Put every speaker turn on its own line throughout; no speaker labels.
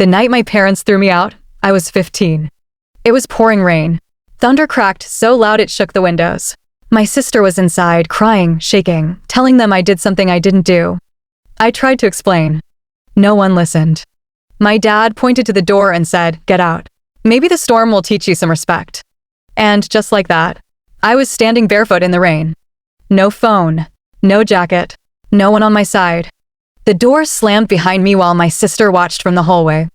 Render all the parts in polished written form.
The night my parents threw me out, I was 15. It was pouring rain. Thunder cracked so loud it shook the windows. My sister was inside, crying, shaking, telling them I did something I didn't do. I tried to explain. No one listened. My dad pointed to the door and said, "Get out. Maybe the storm will teach you some respect." And just like that, I was standing barefoot in the rain. No phone, no jacket, no one on my side. The door slammed behind me while my sister watched from the hallway.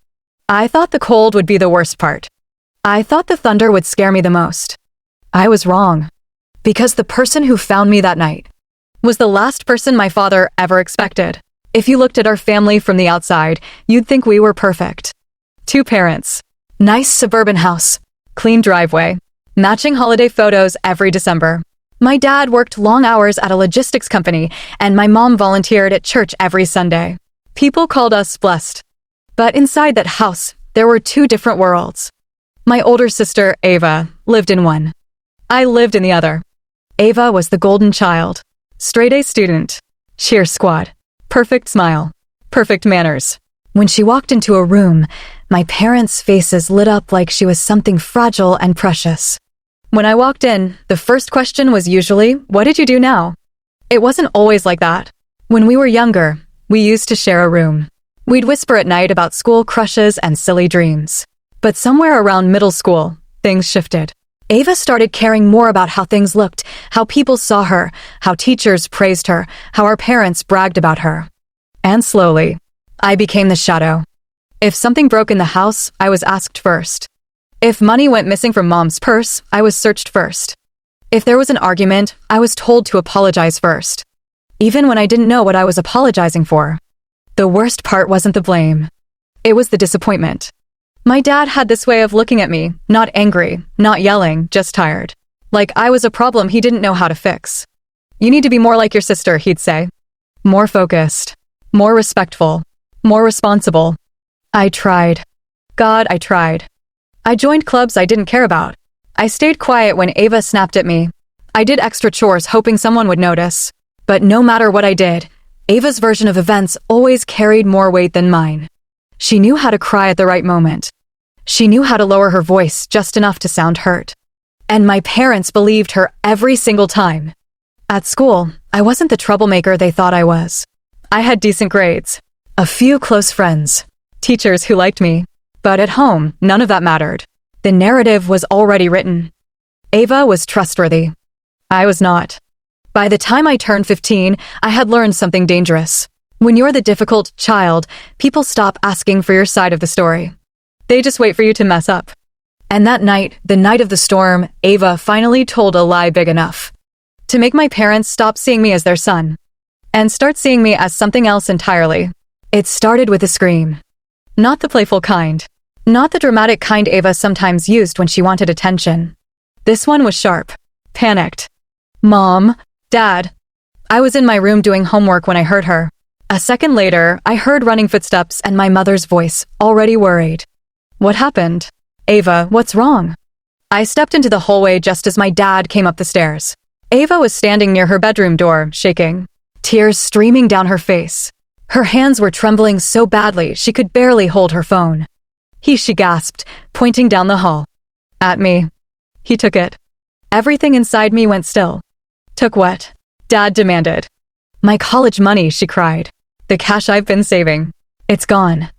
I thought the cold would be the worst part. I thought the thunder would scare me the most. I was wrong. Because the person who found me that night was the last person my father ever expected. If you looked at our family from the outside, you'd think we were perfect. 2 parents, nice suburban house, clean driveway, matching holiday photos every December. My dad worked long hours at a logistics company, and my mom volunteered at church every Sunday. People called us blessed. But inside that house, there were 2 different worlds. My older sister, Ava, lived in one. I lived in the other. Ava was the golden child, straight-A student, cheer squad, perfect smile, perfect manners. When she walked into a room, my parents' faces lit up like she was something fragile and precious. When I walked in, the first question was usually, "What did you do now?" It wasn't always like that. When we were younger, we used to share a room. We'd whisper at night about school crushes and silly dreams. But somewhere around middle school, things shifted. Ava started caring more about how things looked, how people saw her, how teachers praised her, how our parents bragged about her. And slowly, I became the shadow. If something broke in the house, I was asked first. If money went missing from Mom's purse, I was searched first. If there was an argument, I was told to apologize first. Even when I didn't know what I was apologizing for. The worst part wasn't the blame. It was the disappointment. My dad had this way of looking at me, not angry, not yelling, just tired. Like I was a problem he didn't know how to fix. "You need to be more like your sister," he'd say. More focused, more respectful, more responsible. I tried. God, I tried. I joined clubs I didn't care about. I stayed quiet when Ava snapped at me. I did extra chores hoping someone would notice. But no matter what I did, Ava's version of events always carried more weight than mine. She knew how to cry at the right moment. She knew how to lower her voice just enough to sound hurt. And my parents believed her every single time. At school, I wasn't the troublemaker they thought I was. I had decent grades, a few close friends, teachers who liked me. But at home, none of that mattered. The narrative was already written. Ava was trustworthy. I was not. By the time I turned 15, I had learned something dangerous. When you're the difficult child, people stop asking for your side of the story. They just wait for you to mess up. And that night, the night of the storm, Ava finally told a lie big enough to make my parents stop seeing me as their son and start seeing me as something else entirely. It started with a scream. Not the playful kind. Not the dramatic kind Ava sometimes used when she wanted attention. This one was sharp, panicked. "Mom, Dad." I was in my room doing homework when I heard her. A second later, I heard running footsteps and my mother's voice, already worried. "What happened?" "Ava, what's wrong?" I stepped into the hallway just as my dad came up the stairs. Ava was standing near her bedroom door, shaking, tears streaming down her face. Her hands were trembling so badly she could barely hold her phone. She gasped, pointing down the hall. At me. He took it. Everything inside me went still. "Took what?" Dad demanded. "My college money," she cried. "The cash I've been saving. It's gone."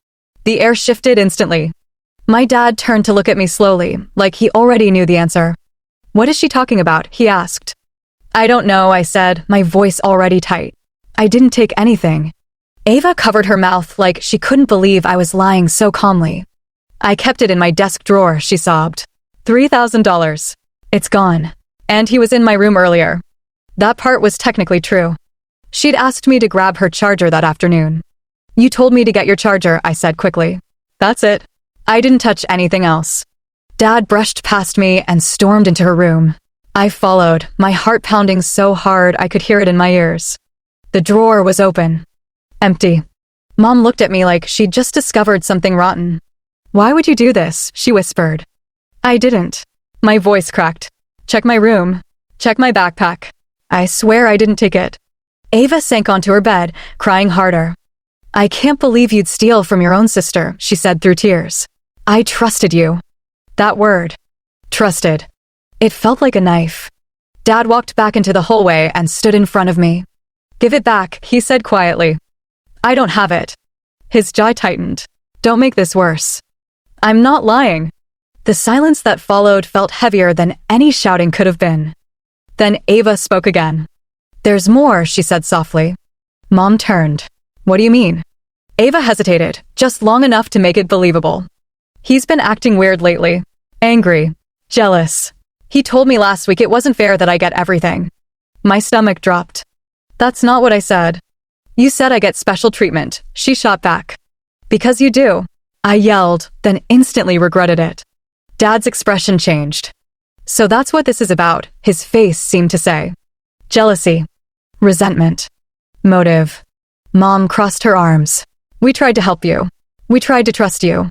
The air shifted instantly. My dad turned to look at me slowly, like he already knew the answer. "What is she talking about?" he asked. "I don't know," I said, my voice already tight. "I didn't take anything." Ava covered her mouth like she couldn't believe I was lying so calmly. "I kept it in my desk drawer," she sobbed. $3,000. It's gone. And he was in my room earlier. That part was technically true. She'd asked me to grab her charger that afternoon. "You told me to get your charger," I said quickly. That's it. I didn't touch anything else. Dad brushed past me and stormed into her room. I followed, my heart pounding so hard I could hear it in my ears. The drawer was open. Empty. Mom looked at me like she'd just discovered something rotten. "Why would you do this?" she whispered. I didn't. My voice cracked. "Check my room. Check my backpack. I swear I didn't take it." Ava sank onto her bed, crying harder. I can't believe you'd steal from your own sister, she said through tears. I trusted you. That word. Trusted. It felt like a knife. Dad walked back into the hallway and stood in front of me. Give it back, he said quietly. I don't have it. His jaw tightened. Don't make this worse. I'm not lying. The silence that followed felt heavier than any shouting could have been. Then Ava spoke again. There's more, she said softly. Mom turned. What do you mean? Ava hesitated, just long enough to make it believable. He's been acting weird lately. Angry. Jealous. He told me last week it wasn't fair that I get everything. My stomach dropped. That's not what I said. You said I get special treatment, she shot back. Because you do. I yelled, then instantly regretted it. Dad's expression changed. So that's what this is about, his face seemed to say. Jealousy. Resentment. Motive. Mom crossed her arms. We tried to help you. We tried to trust you.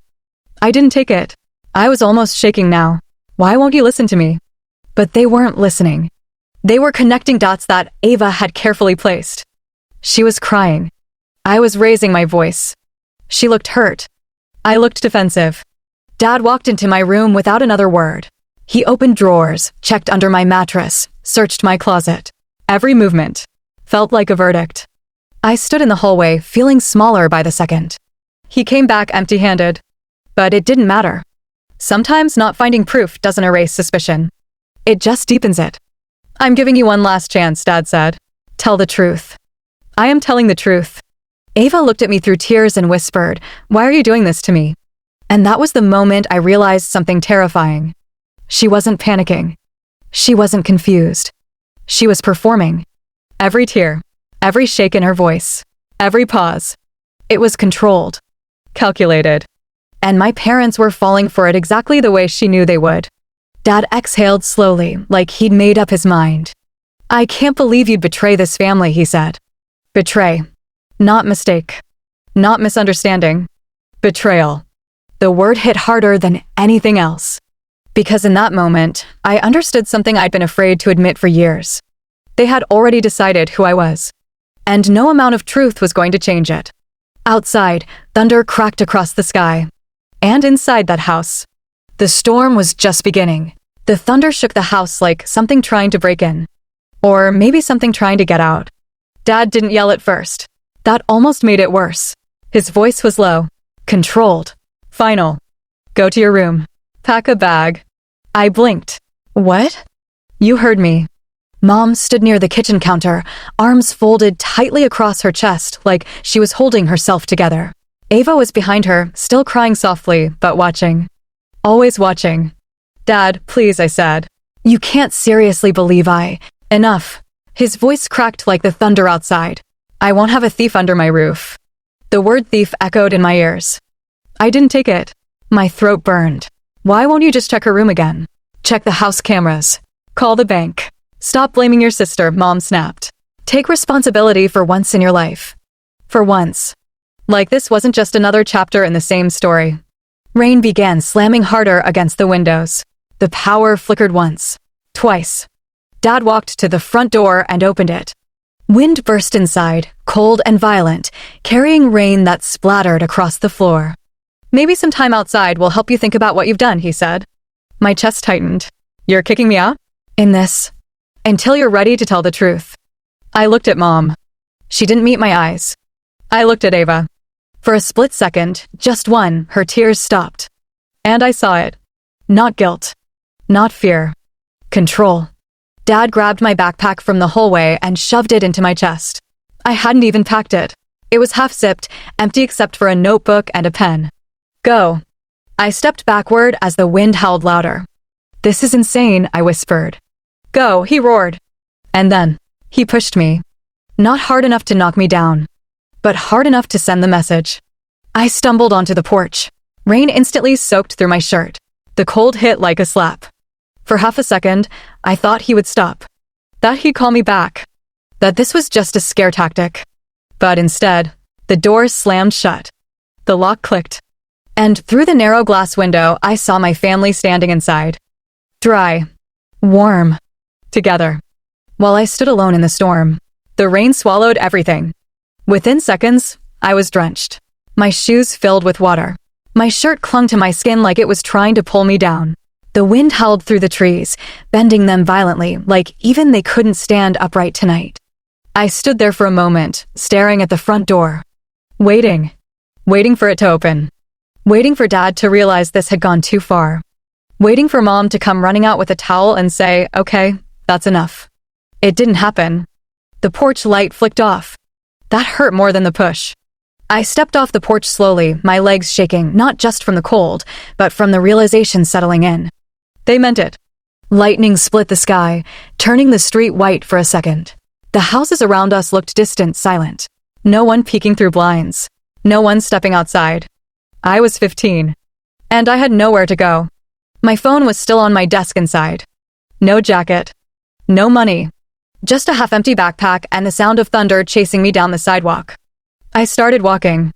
I didn't take it. I was almost shaking now. Why won't you listen to me? But they weren't listening. They were connecting dots that Ava had carefully placed. She was crying. I was raising my voice. She looked hurt. I looked defensive. Dad walked into my room without another word. He opened drawers, checked under my mattress, searched my closet. Every movement felt like a verdict. I stood in the hallway, feeling smaller by the second. He came back empty-handed. But it didn't matter. Sometimes not finding proof doesn't erase suspicion. It just deepens it. I'm giving you one last chance, Dad said. Tell the truth. I am telling the truth. Ava looked at me through tears and whispered, Why are you doing this to me? And that was the moment I realized something terrifying. She wasn't panicking. She wasn't confused. She was performing. Every tear, every shake in her voice, every pause. It was controlled, calculated. And my parents were falling for it exactly the way she knew they would. Dad exhaled slowly, like he'd made up his mind. I can't believe you'd betray this family, he said. Betray. Not mistake. Not misunderstanding. Betrayal. The word hit harder than anything else. Because in that moment, I understood something I'd been afraid to admit for years. They had already decided who I was. And no amount of truth was going to change it. Outside, thunder cracked across the sky. And inside that house, the storm was just beginning. The thunder shook the house like something trying to break in. Or maybe something trying to get out. Dad didn't yell at first. That almost made it worse. His voice was low, controlled, final. Go to your room. Pack a bag. I blinked. What? You heard me. Mom stood near the kitchen counter, arms folded tightly across her chest like she was holding herself together. Ava was behind her, still crying softly, but watching. Always watching. Dad, please, I said. You can't seriously believe Enough. His voice cracked like the thunder outside. I won't have a thief under my roof. The word thief echoed in my ears. I didn't take it. My throat burned. Why won't you just check her room again? Check the house cameras. Call the bank. Stop blaming your sister, Mom snapped. Take responsibility for once in your life. For once. Like this wasn't just another chapter in the same story. Rain began slamming harder against the windows. The power flickered once. Twice. Dad walked to the front door and opened it. Wind burst inside, cold and violent, carrying rain that splattered across the floor. Maybe some time outside will help you think about what you've done, he said. My chest tightened. You're kicking me out? In this. Until you're ready to tell the truth. I looked at Mom. She didn't meet my eyes. I looked at Ava. For a split second, just one, her tears stopped. And I saw it. Not guilt. Not fear. Control. Dad grabbed my backpack from the hallway and shoved it into my chest. I hadn't even packed it. It was half-zipped, empty except for a notebook and a pen. Go. I stepped backward as the wind howled louder. This is insane, I whispered. Go, he roared. And then, he pushed me. Not hard enough to knock me down, but hard enough to send the message. I stumbled onto the porch. Rain instantly soaked through my shirt. The cold hit like a slap. For half a second, I thought he would stop. That he'd call me back. That this was just a scare tactic. But instead, the door slammed shut. The lock clicked. And through the narrow glass window, I saw my family standing inside. Dry. Warm. Together. While I stood alone in the storm, the rain swallowed everything. Within seconds, I was drenched. My shoes filled with water. My shirt clung to my skin like it was trying to pull me down. The wind howled through the trees, bending them violently, like even they couldn't stand upright tonight. I stood there for a moment, staring at the front door. Waiting for it to open. Waiting for Dad to realize this had gone too far. Waiting for Mom to come running out with a towel and say, "Okay, that's enough." It didn't happen. The porch light flicked off. That hurt more than the push. I stepped off the porch slowly, my legs shaking, not just from the cold, but from the realization settling in. They meant it. Lightning split the sky, turning the street white for a second. The houses around us looked distant, silent. No one peeking through blinds. No one stepping outside. I was 15. And I had nowhere to go. My phone was still on my desk inside. No jacket. No money. Just a half-empty backpack and the sound of thunder chasing me down the sidewalk. I started walking.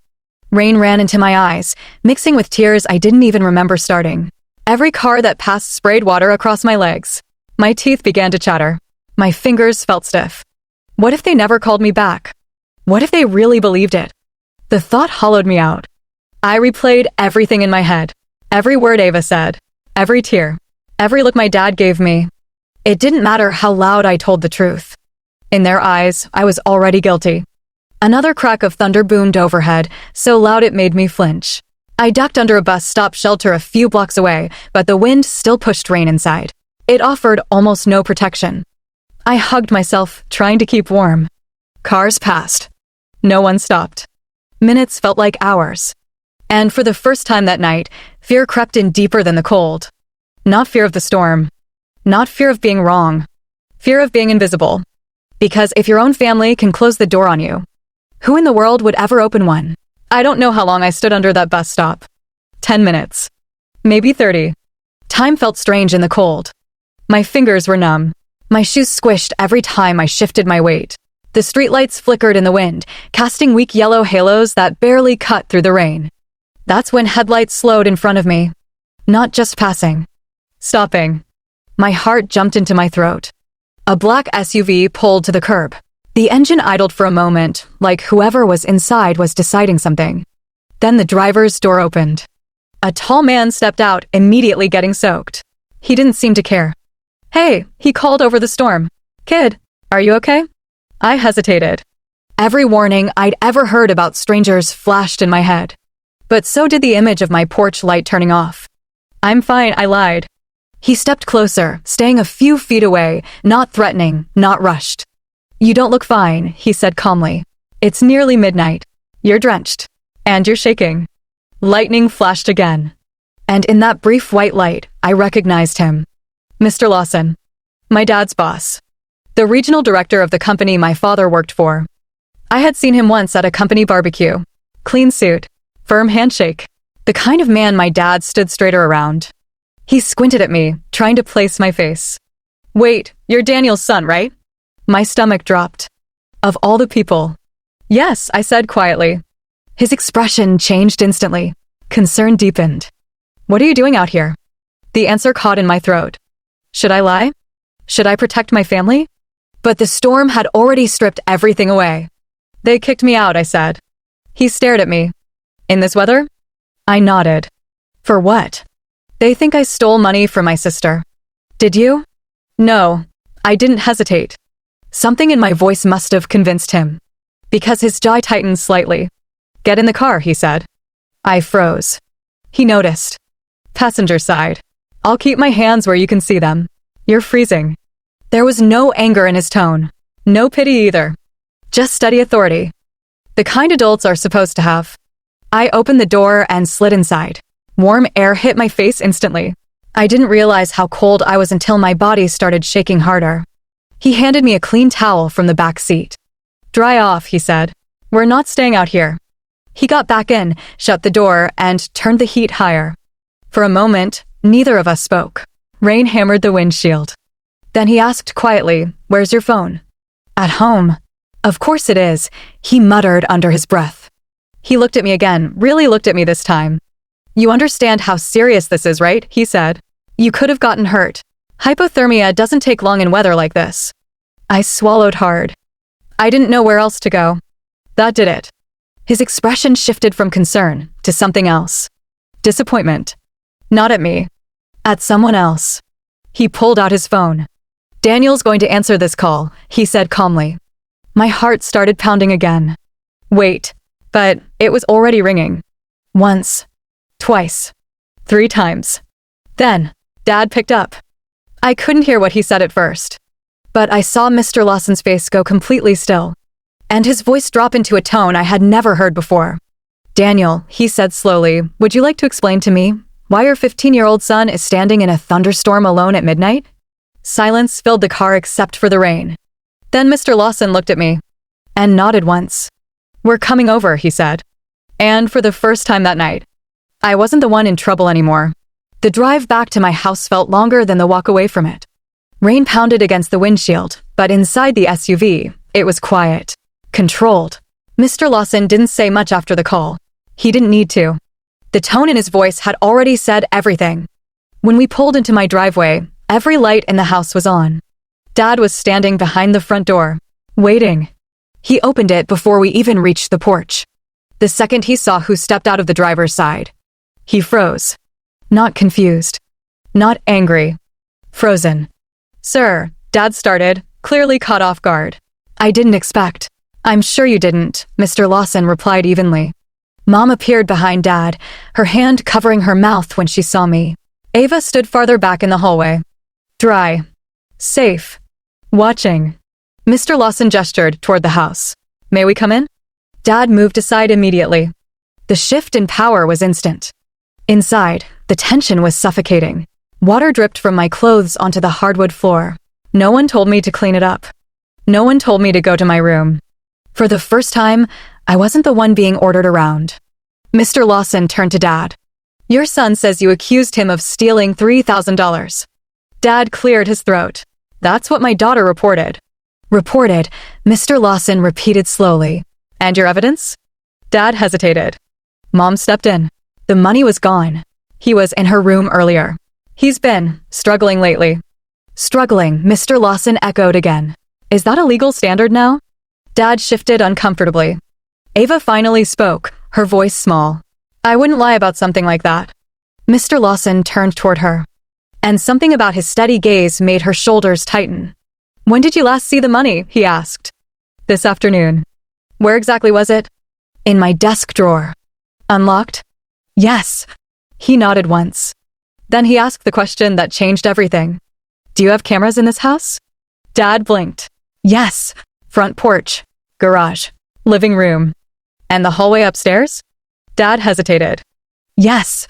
Rain ran into my eyes, mixing with tears I didn't even remember starting. Every car that passed sprayed water across my legs. My teeth began to chatter. My fingers felt stiff. What if they never called me back? What if they really believed it? The thought hollowed me out. I replayed everything in my head. Every word Ava said. Every tear. Every look my dad gave me. It didn't matter how loud I told the truth. In their eyes, I was already guilty. Another crack of thunder boomed overhead, so loud it made me flinch. I ducked under a bus stop shelter a few blocks away, but the wind still pushed rain inside. It offered almost no protection. I hugged myself, trying to keep warm. Cars passed. No one stopped. Minutes felt like hours. And for the first time that night, fear crept in deeper than the cold. Not fear of the storm. Not fear of being wrong. Fear of being invisible. Because if your own family can close the door on you, who in the world would ever open one? I don't know how long I stood under that bus stop. 10 minutes. Maybe 30. Time felt strange in the cold. My fingers were numb. My shoes squished every time I shifted my weight. The streetlights flickered in the wind, casting weak yellow halos that barely cut through the rain. That's when headlights slowed in front of me. Not just passing. Stopping. My heart jumped into my throat. A black SUV pulled to the curb. The engine idled for a moment, like whoever was inside was deciding something. Then the driver's door opened. A tall man stepped out, immediately getting soaked. He didn't seem to care. "Hey," he called over the storm. "Kid, are you okay?" I hesitated. Every warning I'd ever heard about strangers flashed in my head. But so did the image of my porch light turning off. "I'm fine," I lied. He stepped closer, staying a few feet away, not threatening, not rushed. "You don't look fine," he said calmly. "It's nearly midnight. You're drenched. And you're shaking." Lightning flashed again. And in that brief white light, I recognized him. Mr. Lawson. My dad's boss. The regional director of the company my father worked for. I had seen him once at a company barbecue. Clean suit. Firm handshake. The kind of man my dad stood straighter around. He squinted at me, trying to place my face. "Wait, you're Daniel's son, right?" My stomach dropped. Of all the people. "Yes," I said quietly. His expression changed instantly. Concern deepened. "What are you doing out here?" The answer caught in my throat. Should I lie? Should I protect my family? But the storm had already stripped everything away. "They kicked me out," I said. He stared at me. "In this weather?" I nodded. "For what?" "They think I stole money from my sister." "Did you?" "No." I didn't hesitate. Something in my voice must have convinced him. Because his jaw tightened slightly. "Get in the car," he said. I froze. He noticed. "Passenger side. I'll keep my hands where you can see them. You're freezing." There was no anger in his tone. No pity either. Just steady authority. The kind adults are supposed to have. I opened the door and slid inside. Warm air hit my face instantly. I didn't realize how cold I was until my body started shaking harder. He handed me a clean towel from the back seat. "Dry off," he said. "We're not staying out here." He got back in, shut the door, and turned the heat higher. For a moment, neither of us spoke. Rain hammered the windshield. Then he asked quietly, "Where's your phone?" "At home." "Of course it is," he muttered under his breath. He looked at me again, really looked at me this time. "You understand how serious this is, right?" he said. "You could have gotten hurt. Hypothermia doesn't take long in weather like this." I swallowed hard. I didn't know where else to go. That did it. His expression shifted from concern to something else. Disappointment. Not at me. At someone else. He pulled out his phone. "Daniel's going to answer this call," he said calmly. My heart started pounding again. Wait, but it was already ringing. Once. Twice. 3 times. Then, Dad picked up. I couldn't hear what he said at first, but I saw Mr. Lawson's face go completely still, and his voice drop into a tone I had never heard before. "Daniel," he said slowly, "would you like to explain to me why your 15-year-old son is standing in a thunderstorm alone at midnight?" Silence filled the car except for the rain. Then Mr. Lawson looked at me and nodded once. "We're coming over," he said. And for the first time that night, I wasn't the one in trouble anymore. The drive back to my house felt longer than the walk away from it. Rain pounded against the windshield, but inside the SUV, it was quiet, controlled. Mr. Lawson didn't say much after the call. He didn't need to. The tone in his voice had already said everything. When we pulled into my driveway, every light in the house was on. Dad was standing behind the front door, waiting. He opened it before we even reached the porch. The second he saw who stepped out of the driver's side, he froze. Not confused. Not angry. Frozen. "Sir," Dad started, clearly caught off guard. "I didn't expect." "I'm sure you didn't," Mr. Lawson replied evenly. Mom appeared behind Dad, her hand covering her mouth when she saw me. Ava stood farther back in the hallway. Dry. Safe. Watching. Mr. Lawson gestured toward the house. "May we come in?" Dad moved aside immediately. The shift in power was instant. Inside, the tension was suffocating. Water dripped from my clothes onto the hardwood floor. No one told me to clean it up. No one told me to go to my room. For the first time, I wasn't the one being ordered around. Mr. Lawson turned to Dad. "Your son says you accused him of stealing $3,000. Dad cleared his throat. "That's what my daughter reported." "Reported," Mr. Lawson repeated slowly. "And your evidence?" Dad hesitated. Mom stepped in. The money was gone. He was in her room earlier. "He's been struggling lately." "Struggling," Mr. Lawson echoed again. "Is that a legal standard now?" Dad shifted uncomfortably. Ava finally spoke, her voice small. "I wouldn't lie about something like that." Mr. Lawson turned toward her, and something about his steady gaze made her shoulders tighten. "When did you last see the money?" he asked. "This afternoon." "Where exactly was it?" "In my desk drawer." "Unlocked?" "Yes." He nodded once. Then he asked the question that changed everything. "Do you have cameras in this house?" Dad blinked. "Yes." "Front porch, garage, living room, and the hallway upstairs?" Dad hesitated. "Yes."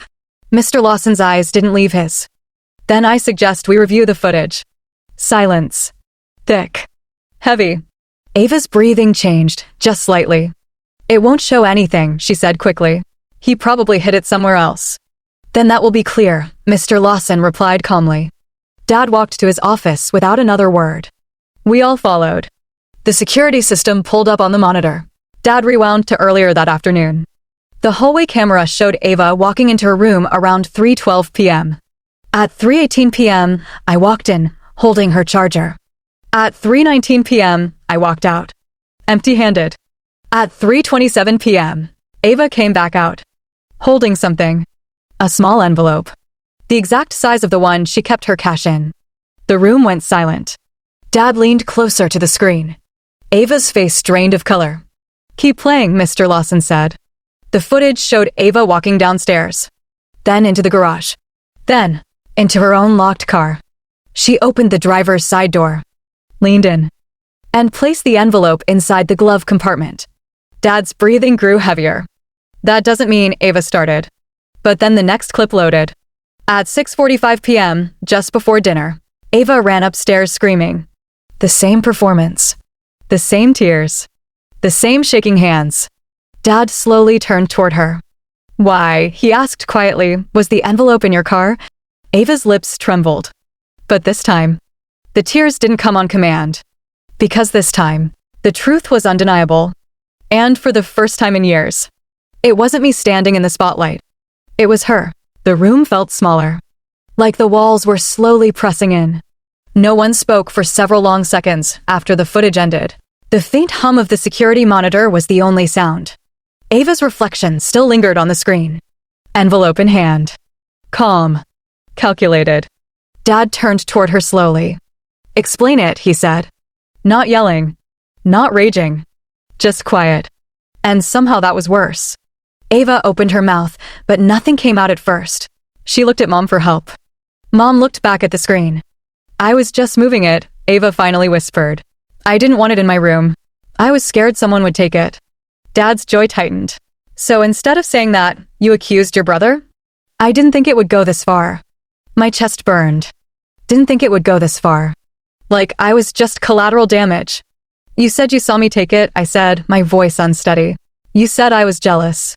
Mr. Lawson's eyes didn't leave his. "Then I suggest we review the footage." Silence. Thick. Heavy. Ava's breathing changed, just slightly. "It won't show anything," she said quickly. "He probably hid it somewhere else." "Then that will be clear," Mr. Lawson replied calmly. Dad walked to his office without another word. We all followed. The security system pulled up on the monitor. Dad rewound to earlier that afternoon. The hallway camera showed Ava walking into her room around 3:12 p.m. At 3:18 p.m., I walked in, holding her charger. At 3:19 p.m., I walked out, empty-handed. At 3:27 p.m., Ava came back out, holding something. A small envelope. The exact size of the one she kept her cash in. The room went silent. Dad leaned closer to the screen. Ava's face drained of color. "Keep playing," Mr. Lawson said. The footage showed Ava walking downstairs, then into the garage, then into her own locked car. She opened the driver's side door, leaned in, and placed the envelope inside the glove compartment. Dad's breathing grew heavier. "That doesn't mean," Ava started. But then the next clip loaded. At 6:45 p.m., just before dinner, Ava ran upstairs screaming. The same performance. The same tears. The same shaking hands. Dad slowly turned toward her. "Why?" he asked quietly. "Was the envelope in your car?" Ava's lips trembled. But this time, the tears didn't come on command. Because this time, the truth was undeniable. And for the first time in years, it wasn't me standing in the spotlight. It was her. The room felt smaller, like the walls were slowly pressing in. No one spoke for several long seconds after the footage ended. The faint hum of the security monitor was the only sound. Ava's reflection still lingered on the screen. Envelope in hand. Calm. Calculated. Dad turned toward her slowly. Explain it, he said. Not yelling. Not raging. Just quiet. And somehow that was worse. Ava opened her mouth, but nothing came out at first. She looked at Mom for help. Mom looked back at the screen. I was just moving it, Ava finally whispered. I didn't want it in my room. I was scared someone would take it. Dad's jaw tightened. So instead of saying that, you accused your brother? I didn't think it would go this far. My chest burned. Didn't think it would go this far. Like I was just collateral damage. You said you saw me take it, I said, my voice unsteady. You said I was jealous.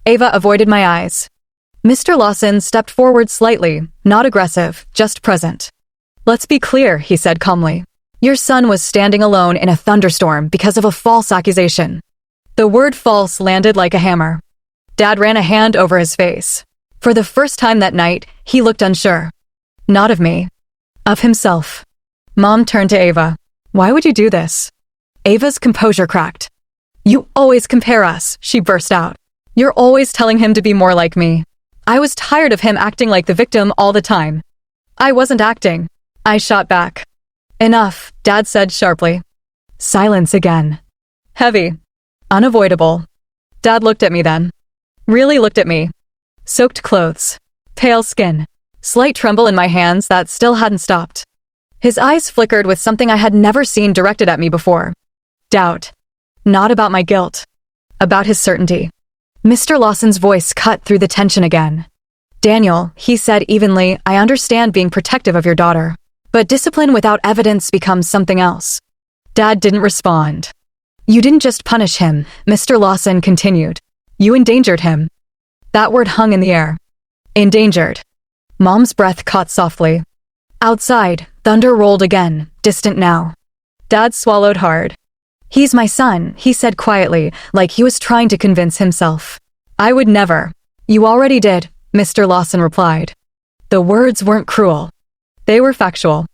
Ava avoided my eyes. Mr. Lawson stepped forward slightly, not aggressive, just present. Let's be clear, he said calmly. Your son was standing alone in a thunderstorm because of a false accusation. The word false landed like a hammer. Dad ran a hand over his face. For the first time that night, he looked unsure. Not of me. Of himself. Mom turned to Ava. Why would you do this? Ava's composure cracked. You always compare us, she burst out. You're always telling him to be more like me. I was tired of him acting like the victim all the time. I wasn't acting. I shot back. Enough, Dad said sharply. Silence again. Heavy. Unavoidable. Dad looked at me then. Really looked at me. Soaked clothes. Pale skin. Slight tremble in my hands that still hadn't stopped. His eyes flickered with something I had never seen directed at me before. Doubt. Not about my guilt. About his certainty. Mr. Lawson's voice cut through the tension again. Daniel, he said evenly, I understand being protective of your daughter. But discipline without evidence becomes something else. Dad didn't respond. You didn't just punish him, Mr. Lawson continued. You endangered him. That word hung in the air. Endangered. Mom's breath caught softly. Outside, thunder rolled again, distant now. Dad swallowed hard. He's my son, he said quietly, like he was trying to convince himself. I would never. You already did, Mr. Lawson replied. The words weren't cruel. They were factual.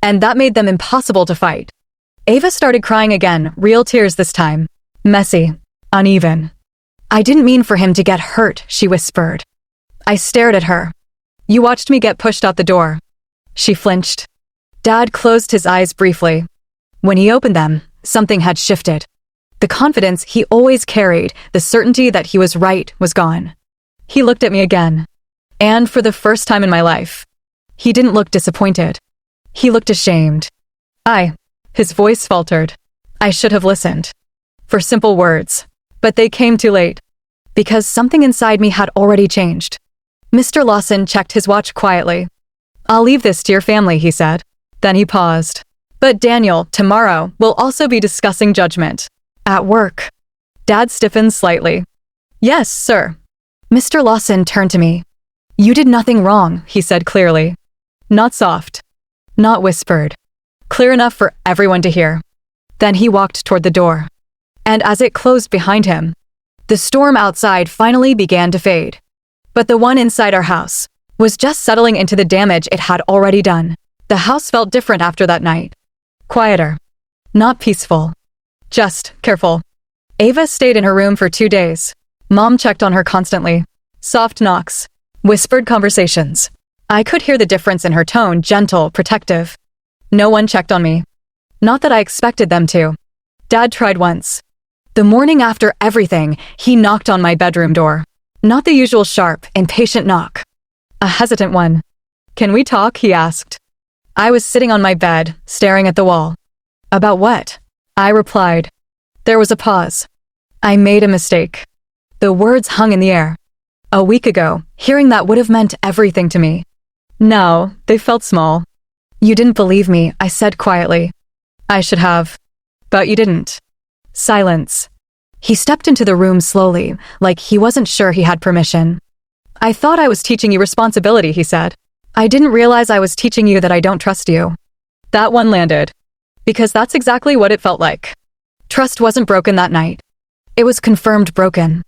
And that made them impossible to fight. Ava started crying again, real tears this time. Messy. Uneven. I didn't mean for him to get hurt, she whispered. I stared at her. You watched me get pushed out the door. She flinched. Dad closed his eyes briefly. When he opened them, something had shifted. The confidence he always carried, the certainty that he was right, was gone. He looked at me again. And for the first time in my life, he didn't look disappointed. He looked ashamed. His voice faltered. I should have listened. For simple words. But they came too late. Because something inside me had already changed. Mr. Lawson checked his watch quietly. I'll leave this to your family, he said. Then he paused. But Daniel, tomorrow, we'll also be discussing judgment. At work. Dad stiffened slightly. Yes, sir. Mr. Lawson turned to me. You did nothing wrong, he said clearly. Not soft. Not whispered. Clear enough for everyone to hear. Then he walked toward the door. And as it closed behind him, the storm outside finally began to fade. But the one inside our house was just settling into the damage it had already done. The house felt different after that night. Quieter. Not peaceful. Just careful. Ava stayed in her room for 2 days. Mom checked on her constantly. Soft knocks. Whispered conversations. I could hear the difference in her tone, gentle, protective. No one checked on me. Not that I expected them to. Dad tried once. The morning after everything, he knocked on my bedroom door. Not the usual sharp, impatient knock. A hesitant one. Can we talk? He asked. I was sitting on my bed, staring at the wall. About what? I replied. There was a pause. I made a mistake. The words hung in the air. A week ago, hearing that would have meant everything to me. Now, they felt small. You didn't believe me, I said quietly. I should have. But you didn't. Silence. He stepped into the room slowly, like he wasn't sure he had permission. I thought I was teaching you responsibility, he said. I didn't realize I was teaching you that I don't trust you. That one landed. Because that's exactly what it felt like. Trust wasn't broken that night. It was confirmed broken.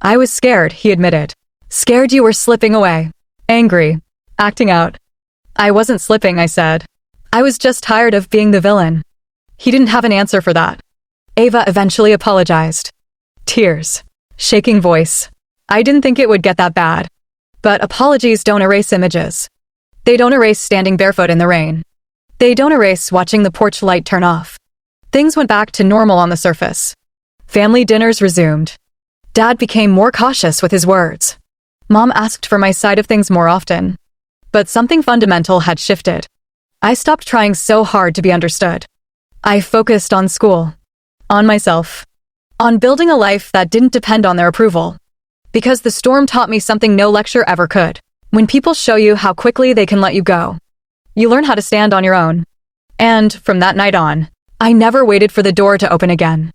I was scared, he admitted. Scared you were slipping away. Angry. Acting out. I wasn't slipping, I said. I was just tired of being the villain. He didn't have an answer for that. Ava eventually apologized. Tears. Shaking voice. I didn't think it would get that bad. But apologies don't erase images. They don't erase standing barefoot in the rain. They don't erase watching the porch light turn off. Things went back to normal on the surface. Family dinners resumed. Dad became more cautious with his words. Mom asked for my side of things more often. But something fundamental had shifted. I stopped trying so hard to be understood. I focused on school. On myself. On building a life that didn't depend on their approval. Because the storm taught me something no lecture ever could. When people show you how quickly they can let you go, you learn how to stand on your own. And from that night on, I never waited for the door to open again.